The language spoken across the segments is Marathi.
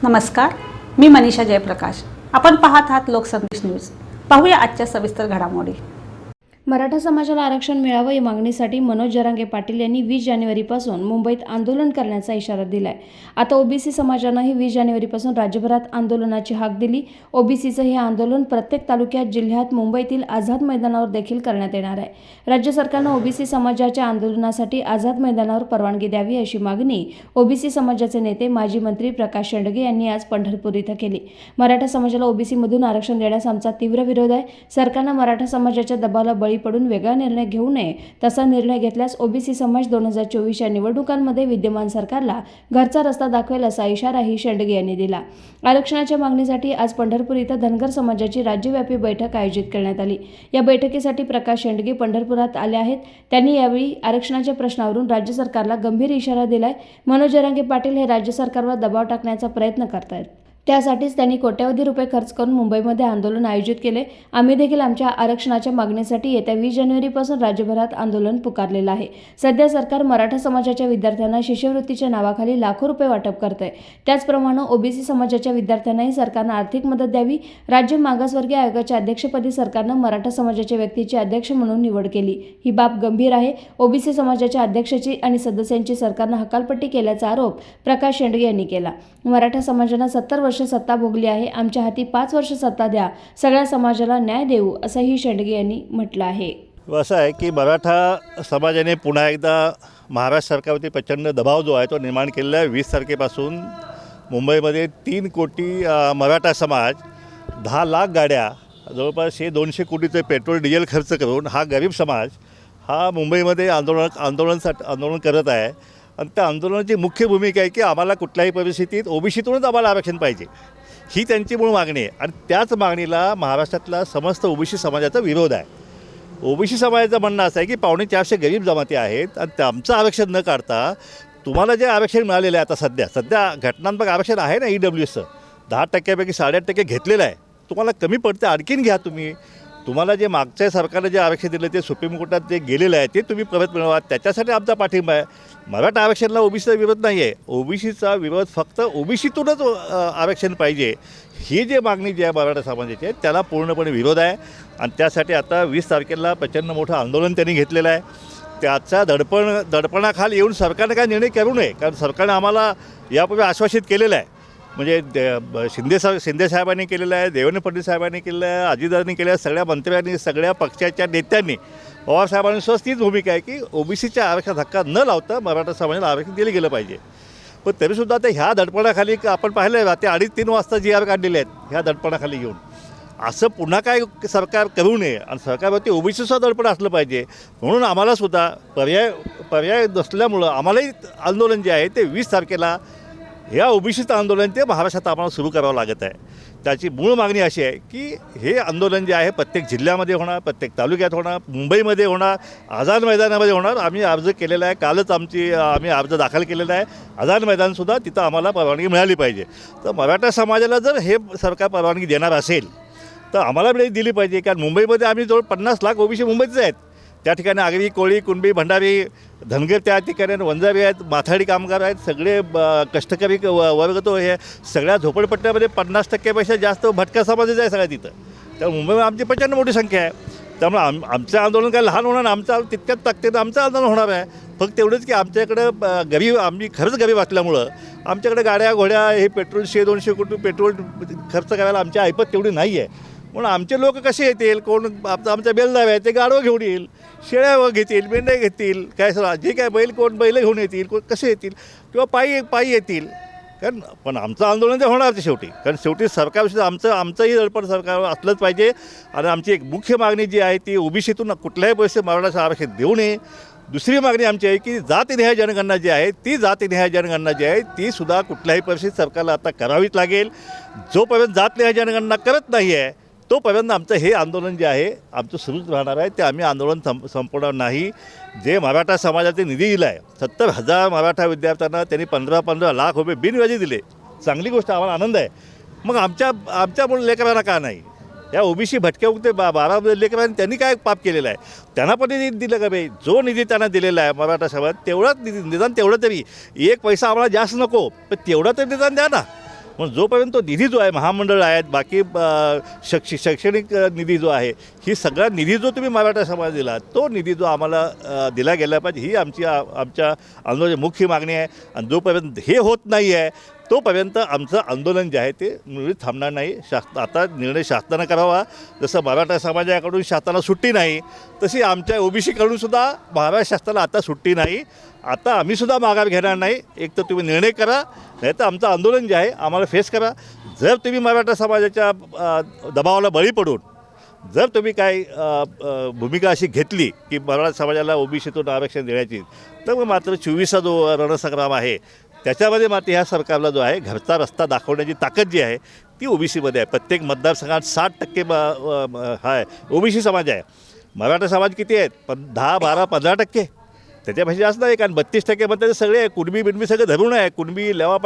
नमस्कार, मी मनीषा जयप्रकाश। आपण पाहत आहात लोकसंदेश न्यूज। पाहूया आजच्या सविस्तर घडामोडी। मराठा समाजाला आरक्षण मिळावं या मागणीसाठी मनोज जरांगे पाटील यांनी 20 जानेवारीपासून मुंबईत आंदोलन करण्याचा इशारा दिलाय। आता ओबीसी समाजानंही 20 जानेवारीपासून राज्यभरात आंदोलनाची हाक दिली। ओबीसीचं हे आंदोलन प्रत्येक तालुक्यात, जिल्ह्यात, मुंबईतील आझाद मैदानावर देखील करण्यात येणार आहे। राज्य सरकारनं ओबीसी समाजाच्या आंदोलनासाठी आझाद मैदानावर परवानगी द्यावी अशी मागणी ओबीसी समाजाचे नेते माजी मंत्री प्रकाश शेंडगे यांनी आज पंढरपूर इथं केली। मराठा समाजाला ओबीसीमधून आरक्षण देण्यास आमचा तीव्र विरोध आहे। सरकारनं मराठा समाजाच्या दबावाला बळी पडून वेगळा निर्णय घेऊ नये। तसा निर्णय घेतल्यास ओबीसी समाज 2024च्या निवडणुकांमध्ये विद्यमान सरकारला घरचा रस्ता दाखवेल असा इशाराही शेंडगे यांनी दिला। आरक्षणाच्या मागणीसाठी आज पंढरपूर इथं धनगर समाजाची राज्यव्यापी बैठक आयोजित करण्यात आली। या बैठकीसाठी प्रकाश शेंडगे पंढरपुरात आले आहेत। त्यांनी यावेळी आरक्षणाच्या प्रश्नावरून राज्य सरकारला गंभीर इशारा दिलाय। मनोज जरांगे पाटील हे राज्य सरकारवर दबाव टाकण्याचा प्रयत्न करतायत। त्यासाठीच त्यांनी कोट्यवधी रुपये खर्च करून मुंबईमध्ये आंदोलन आयोजित केले। आम्ही देखील आमच्या आरक्षणाच्या मागणीसाठी येत्या 20 जानेवारीपासून राज्यभरात आंदोलन पुकारलेलं आहे। सध्या सरकार मराठा समाजाच्या विद्यार्थ्यांना शिष्यवृत्तीच्या नावाखाली लाखो रुपये वाटप करतंय। त्याचप्रमाणे ओबीसी समाजाच्या विद्यार्थ्यांनाही सरकारनं आर्थिक मदत द्यावी। राज्य मागासवर्गीय आयोगाच्या अध्यक्षपदी सरकारनं मराठा समाजाच्या व्यक्तीची अध्यक्ष म्हणून निवड केली। ही बाब गंभीर आहे। ओबीसी समाजाच्या अध्यक्षाची आणि सदस्यांची सरकारनं हकालपट्टी केल्याचा आरोप प्रकाश शेंडगे यांनी केला। मराठा समाजानं 70 वर्ष सत्ता भोगली आहे। आमच्या हाती 5 वर्ष सत्ता द्या, सगळ्या समाजाला न्याय देऊ असंही शेंडगे यांनी म्हटलं आहे। असं आहे की मराठा समाजाने पुन्हा एकदा महाराष्ट्र सरकारवरती प्रचंड दबाव जो आहे तो निर्माण केलेला आहे। 20 तारखेपासून मुंबईमध्ये 3 कोटी मराठा समाज, 10 लाख गाड्या, जवळपास 200 कोटीचे पेट्रोल डिझेल खर्च करून हा गरीब समाज हा मुंबईमध्ये आंदोलन करत आहे। आणि त्या आंदोलनाची मुख्य भूमिका आहे की आम्हाला कुठल्याही परिस्थितीत ओबीसीतूनच आम्हाला आरक्षण पाहिजे, ही त्यांची मूळ मागणी आहे। आणि त्याच मागणीला महाराष्ट्रातला समस्त ओबीसी समाजाचा विरोध आहे। ओबीसी समाजाचं म्हणणं असं आहे की 450 गरीब जमाती आहेत आणि आमचं आरक्षण न काढता तुम्हाला जे आरक्षण मिळालेलं आहे, आता सध्या घटनात्मक आरक्षण आहे ना EWSचं 10% 8.5% घेतलेलं आहे, तुम्हाला कमी पडतं, आणखीन घ्या तुम्ही। तुम्हाला जे मागच्या सरकारने जे आरक्षण दिलं ते सुप्रीम कोर्टात जे गेलेलं आहे ते तुम्ही परत मिळवा, त्याच्यासाठी आमचा पाठिंबा आहे। मराठा आरक्षणाला ओबीसीचा विरोध नाही आहे। ओबीसीचा विरोध फक्त ओबीसीतूनच आरक्षण पाहिजे ही जी मागणी जी आहे मराठा समाजाची आहे त्याला पूर्णपणे विरोध आहे। आणि त्यासाठी आता 20 तारखेला प्रचंड मोठं आंदोलन त्यांनी घेतलेलं आहे। त्याचा दडपणाखाली येऊन सरकारने काय निर्णय करू नये, कारण सरकारने आम्हाला यापूर्वी आश्वासित केलेलं आहे। म्हणजे शिंदे साहेबांनी केलेलं आहे, देवेंद्र फडणवीस साहेबांनी केलेलं आहे, अजितदादांनी केलं आहे, सगळ्या मंत्र्यांनी, सगळ्या पक्षाच्या नेत्यांनी, पवार साहेबांनी सुद्धा तीच भूमिका आहे की ओबीसीच्या आरक्षण धक्का न लावता मराठा समाजाला आरक्षण दिलं गेलं पाहिजे। पण तरीसुद्धा आता ह्या दडपणाखाली आपण पाहिलं आहे ते 2:30-3 वाजता जी आर काढलेले आहेत ह्या दडपणाखाली घेऊन असं पुन्हा काय सरकार करू नये। आणि सरकारवरती ओबीसीचं दडपण असलं पाहिजे, म्हणून आम्हालासुद्धा पर्याय नसल्यामुळं आम्हालाही आंदोलन जे आहे ते 20 तारखेला या ओबीसीचं आंदोलन ते महाराष्ट्रात आम्हाला सुरू करावं लागत आहे। त्याची मूळ मागणी अशी आहे की हे आंदोलन जे आहे प्रत्येक जिल्ह्यामध्ये होणार, प्रत्येक तालुक्यात होणार, मुंबईमध्ये होणार, आझाद मैदानामध्ये होणार। आम्ही अर्ज केलेला आहे, कालच आम्ही अर्ज दाखल केलेला आहे। आझाद मैदानसुद्धा तिथं आम्हाला परवानगी मिळाली पाहिजे। तर मराठा समाजाला जर हे सरकार परवानगी देणार असेल तर आम्हाला दिली पाहिजे, कारण मुंबईमध्ये आम्ही जवळ 50 लाख ओबीसी मुंबईचे आहेत। त्या ठिकाणी आगरी, कोळी, कुणबी, भंडारी, धनगर त्या ठिकाणी, वंजारी आहेत, माथाडी कामगार आहेत, सगळे कष्टकरी वर्ग तो हे सगळ्या झोपडपट्ट्यामध्ये 50%पेक्षा जास्त भटक्या समाजाचा आहे सगळ्या तिथं। तर मुंबईमध्ये आमची प्रचंड मोठी संख्या आहे। त्यामुळे आमचं आंदोलन काय लहान होणार, आमचं तितक्याच ताकदीनं आमचं आंदोलन होणार आहे। फक्त एवढंच की आमच्याकडं आम्ही खरंच गरीब असल्यामुळं आमच्याकडे गाड्या घोड्या हे पेट्रोल 100-200 कोटी पेट्रोल खर्च करायला आमच्या ऐपत तेवढी नाही आहे। म्हणून आमचे लोक कसे येतील, कोण आमच्या बेलदाव्या आहे ते गाडवं घेऊन येईल, शेळ्या घेतील, मेंढ्या घेतील, काय जे काय कोण बैल घेऊन येतील, कोण कसे येतील, किंवा पायी येतील। कारण पण आमचं आंदोलन ते होणार शेवटी, कारण शेवटी सरकारविषयी आमचंही दडपण सरकारवर असलंच पाहिजे। आणि आमची एक मुख्य मागणी जी आहे ती ओबीसीतून कुठल्याही परिस्थितीत मराठा आरक्षण देऊ नये। दुसरी मागणी आमची आहे की जातीनिहाय जनगणना जी आहे ती सुद्धा कुठल्याही परिस्थितीत सरकारला आता करावीच लागेल। जोपर्यंत जातनिहाय जनगणना करत नाही आहे तोपर्यंत आमचं हे आंदोलन जे आहे आमचं सुरूच राहणार आहे। ते आम्ही आंदोलन संपवणार नाही। जे मराठा समाजाचे निधी दिला आहे 70,000 मराठा विद्यार्थ्यांना त्यांनी 15-15 लाख रुपये बिनव्याजी दिले, चांगली गोष्ट, आम्हाला आनंद आहे। मग आमच्या मूळ लेकरांना का नाही? या ओबीसी भटक्या उगते 12 लेकरांनी त्यांनी काय पाप केलेलं आहे? त्यांना पण निधी दिलं का बाई? जो निधी त्यांना दिलेला आहे मराठा समाज तेवढाच निदान तेवढं तरी 1 पैसा आम्हाला जास्त नको, पण तेवढं तरी निदान द्या ना। म्हणून जोपर्यंत तो निधी जो आहे महामंडळ आहेत बाकी शैक्षणिक निधी जो आहे ही सगळा निधी जो तुम्ही मराठा समाज दिला तो निधी जो आम्हाला दिला गेला पाहिजे ही आमच्या आंदोलनाची मुख्य मागणी आहे. आणि जोपर्यंत हे होत नाही आहे तोपर्यंत आमचं आंदोलन जे आहे ते मुळीच थांबणार नाही. आता निर्णय शासनानं करावा. जसं मराठा समाजाकडून शासनाला सुट्टी नाही तशी आमच्या ओबीसीकडून सुद्धा महाराष्ट्र शासनाला आता सुट्टी नाही. आता आम्हीसुद्धा माघार घेणार नाही. एक तर तुम्ही निर्णय करा नाही तर आमचं आंदोलन जे आहे आम्हाला फेस करा. जर तुम्ही मराठा समाजाच्या दबावाला बळी पडून जर तुम्ही काय भूमिका अशी घेतली की मराठा समाजाला ओबीसीतून आरक्षण देण्याची तर मग मात्र 24चा जो रणसंग्राम आहे त्याच्यामध्ये मात्र ह्या सरकारला जो आहे घरचा रस्ता दाखवण्याची ताकद जी आहे ती ओबीसीमध्ये आहे. प्रत्येक मतदारसंघात 60% हा आहे ओबीसी समाज आहे. मराठा समाज किती आहेत 10, 12, 15%. त्याच्यापेक्षा जास्त नाही. कारण 32% म्हणतात सगळे कुणबी बिणबी सगळे धरून आहे. कुणबी लेवा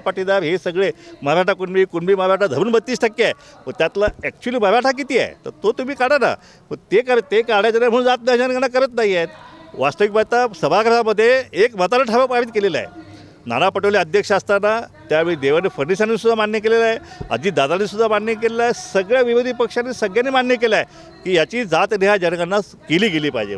पाटीदार हे सगळे मराठा कुणबी मराठा धरून 32% आहे. मग त्यातला ॲक्च्युली मराठा किती आहे तर तो तुम्ही काढा ना. मग ते काढायचं नाही म्हणून जात जनगणना करत नाही आहेत. वास्तविक पाहता सभागृहामध्ये एक मतानं ठराव पारित केलेला आहे. नाना पटोले अध्यक्ष असताना त्यावेळी देवेंद्र फडणवीसांनी सुद्धा मान्य केलेलं आहे. अजितदादांनी सुद्धा मान्य केलेलं आहे. सगळ्या विरोधी पक्षांनी सगळ्यांनी मान्य केलं आहे की याची जातनिहाय जनगणना केली गेली पाहिजे.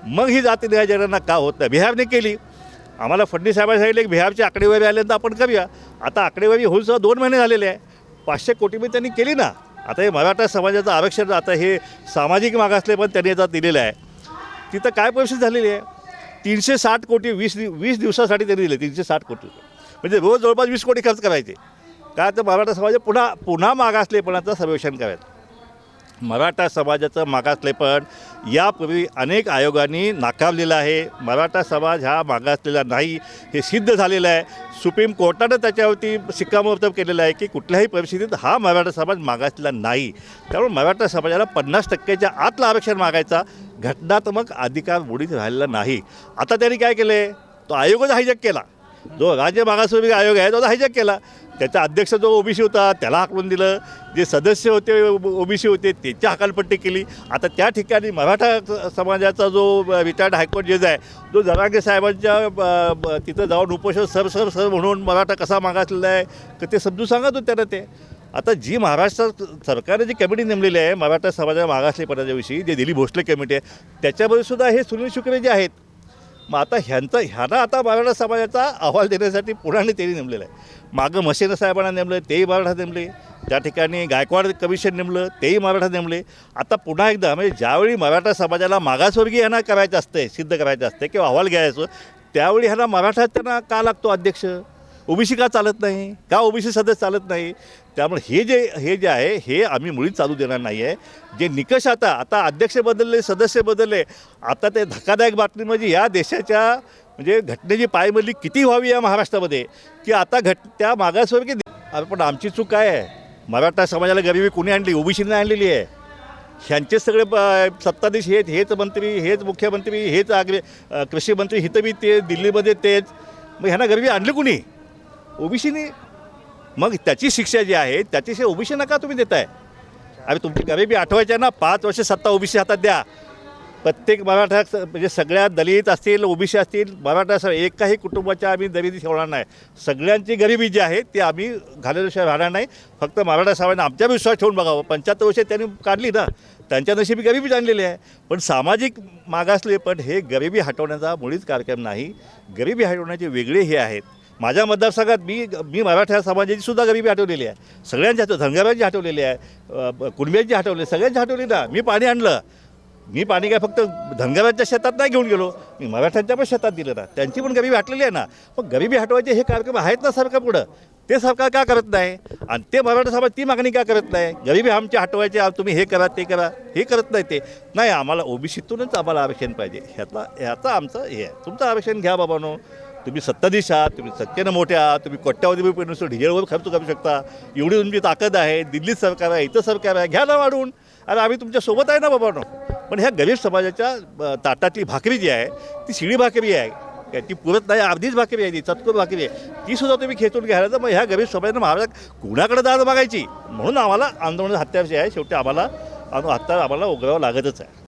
मग ही जातनिहाय जनगणना का होत नाही. बिहारने केली. आम्हाला फडणवीस साहेबांनी सांगितले की बिहारची आकडेवारी आल्यानंतर आपण करूया. आता आकडेवारी होऊन सुद्धा 2 महिने झालेले आहे. 500 कोटी त्यांनी केली ना. आता हे मराठा समाजाचं आरक्षण आता हे सामाजिक मागासले पण त्यांनी आता दिलेलं आहे. तिथं काय परिस्थिती झालेली आहे 360 कोटी 20 दिवसासाठी त्यांनी दिले 360 कोटी म्हणजे रोज जवळपास 20 कोटी खर्च करायचे. काय तर मराठा समाज पुन्हा मागासलेपणाचं सर्वेक्षण करायचं. मराठा समाजाचं मागासलेपण यापूर्वी अनेक आयोगांनी नाकारलेलं आहे. मराठा समाज हा मागासलेला नाही हे सिद्ध झालेलं आहे. सुप्रीम कोर्टानं त्याच्यावरती शिक्कामोर्तब केलेलं आहे की कुठल्याही परिस्थितीत हा मराठा समाज मागासलेला नाही. त्यामुळे मराठा समाजाला 50%च्या आतलं आरक्षण मागायचा घटनात्मक अधिकार मुळीच राहिलेला नाही. आता त्यांनी काय केलं आहे तो आयोगच हायजॅक केला. जो राज्य मागासवर्गीय आयोग आहे तो हायजॅक केला. त्याचा अध्यक्ष जो ओबीसी होता त्याला हाकलून दिलं. जे सदस्य होते ओबीसी होते त्याची हकालपट्टी केली. आता त्या ठिकाणी मराठा समाजाचा जो रिटायर्ड हायकोर्ट जज आहे जो जरांगे साहेबांच्या तिथं जाऊन उपोषण सर म्हणून मराठा कसा मागासलेला आहे तर ते समजून सांगत होते त्यांना ते. आता जी महाराष्ट्र सरकारने जी कमिटी नेमलेली आहे मराठा समाजाच्या मागासलेपणाच्याविषयी जे दिलीप भोसले कमिटी आहे त्याच्यामध्ये सुद्धा हे सुनील शुक्रे जे आहेत. मग आता ह्यांना आता मराठा समाजाचा अहवाल देण्यासाठी पुण्याने त्यांनी नेमलेलं आहे. मागं मसेना साहेबांना नेमलं तेही मराठा नेमले. त्या ठिकाणी गायकवाड कमिशन नेमलं तेही मराठा नेमले. आता पुन्हा एकदा म्हणजे ज्यावेळी मराठा समाजाला मागासवर्गीय ह्यांना करायचं असते सिद्ध करायचं असते किंवा अहवाल घ्यायचं त्यावेळी ह्यांना मराठा त्यांना का लागतो अध्यक्ष. ओबीसी का चालत नाही का ओबीसी सदस्य चालत नाही. त्यामुळे हे जे आहे हे आम्ही मुळीच चालू देणार नाही आहे. जे निकष आता अध्यक्ष बदलले सदस्य बदलले आता ते धक्कादायक बातमी म्हणजे या देशाच्या म्हणजे घटनेची पायमल्ली किती व्हावी या महाराष्ट्रामध्ये की आता त्या मागासवर्गीय पण आमची चूक काय आहे. मराठा समाजाला गरिबी कुणी आणली ओबीसीने आणलेली आहे. ह्यांचे सगळे सत्ताधीश हेच मंत्री हेच मुख्यमंत्री हेच कृषी मंत्री हिथं बी ते दिल्लीमध्ये तेच. मग ह्यांना गरिबी आणली कुणी ओबीसीने. मग त्याची शिक्षा जी आहे त्याची शिक्षा ओबीसीना का तुम्ही देताय. अरे तुमची गरिबी आठवायची ना 5 वर्ष सत्ता ओबीसी हातात द्या. प्रत्येक मराठा म्हणजे सगळ्या दलित असतील ओबीसी असतील मराठा एकाही कुटुंबाच्या आम्ही गरिबी ठेवणार नाही. सगळ्यांची गरिबी जी आहे ती आम्ही घालवल्याशिवाय राहणार नाही. फक्त मराठा समाजाने आमच्या विश्वास ठेवून बघावं. 75 वर्ष त्यांनी काढली ना त्यांच्या नशिबी गरिबी आणलेली आहे. पण सामाजिक मागासले पण हे गरिबी हटवण्याचा मुळीच कार्यक्रम नाही. गरिबी हटवण्याचे वेगळे हे आहेत. माझ्या मतदारसंघात मी मराठा समाजाची सुद्धा गरिबी हटवलेली आहे. सगळ्यांची धनगरांची हटवलेली आहे कुणब्यांची हटवली सगळ्यांची हटवली ना. मी पाणी आणलं. मी पाणी काय फक्त धनगरांच्या शेतात नाही घेऊन गेलो मी मराठ्यांच्या पण शेतात दिलं ना. त्यांची पण गरिबी हटलेली आहे ना. मग गरिबी हटवायचे हे कार्यक्रम आहेत ना सरकार पुढं. ते सरकार का करत नाही आणि ते मराठा समाज ती मागणी का करत नाही. गरिबी आमची हटवायची तुम्ही हे करा ते करा हे करत नाही. ते नाही आम्हाला ओबीसीतूनच आम्हाला आरक्षण पाहिजे. ह्याचं आमचं हे आहे. तुमचं आरक्षण घ्या बाबांनो. तुम्ही सत्ताधीश आहात तुम्ही सत्तेनं मोठे आहात. तुम्ही कोट्यावधी रुपये नुसतं डिझेलवर खर्च करू शकता. एवढी तुमची ताकद आहे. दिल्लीत सरकार आहे इथं सरकार आहे घ्या ना वाढवून. अरे आम्ही तुमच्यासोबत आहे ना बाबांनो. पण ह्या गरीब समाजाच्या ताटातली भाकरी जी आहे ती शिळी भाकरी आहे. ती पुरत नाही अर्धीच भाकरी आहे ती चतकोर भाकरी आहे. ती सुद्धा तुम्ही खेचून घ्यायला तर मग ह्या गरीब समाजानं महाराष्ट्रात कुणाकडे दाद मागायची. म्हणून आम्हाला आंदोलन हत्यारचे आहे. शेवटी आम्हाला उघडावं लागतच आहे.